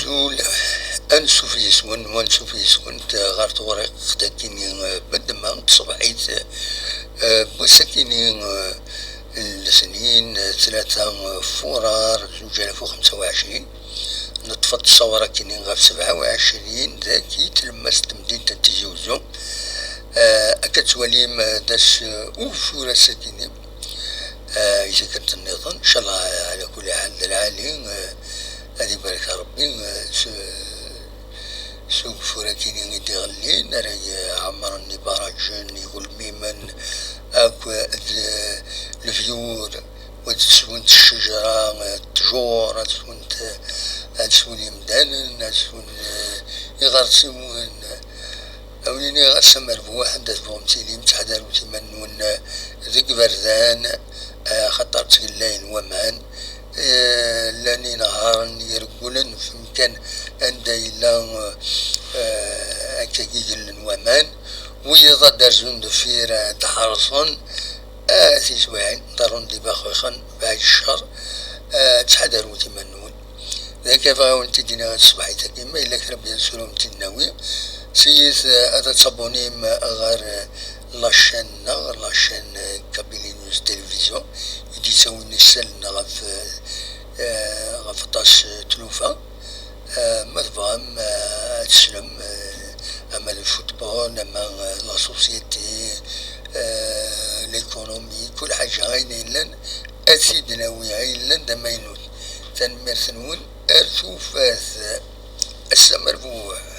زول أنسو في يسون وانسو في يسون غار طورق تاكيني بدما بصبعيت بسكيني السنين 3 فورار 2025 نطفت صورة كيني غاف 27 ذاكي تلمست مدينة تيجوزو أكتوليم داس أوفورة سكيني إذا كانت النظام إن شاء الله على كل حال العالي هذه بارك ربي سوق فراكيني يدي غلين راهي عمرني براجن يقول ميمن اكو الفيور وتسونت الشجرة التجور تسون يمدان تسون يغرسون أوليني غسمر بواحد تفهم تيليم تحضر وتمنون ذيك بردان خطر تقلين ومان لاني نهارا يرقلن في مكان عند إلا أكاكيجل ومان ويضا درزون دفير تحرصن في سواعين دارون دي باخوخن بعد الشهر تحضروا تمنون ذاك فاون تدينا صباحيتا كيما إلا كرب ينسلوم تناوي سيث هذا تصابونيم غير لاشين كابيلي نيوز تلفزيون يدي تسوي السلنا غف طاس تلوفا مذبام تسلم أما الفوتبول أما لا سوسيتي ليكونومي كل حاجة غاين إلا أسيدنا ويا إلا دمينوت تنمرثنون أرثو فاث السمر بوه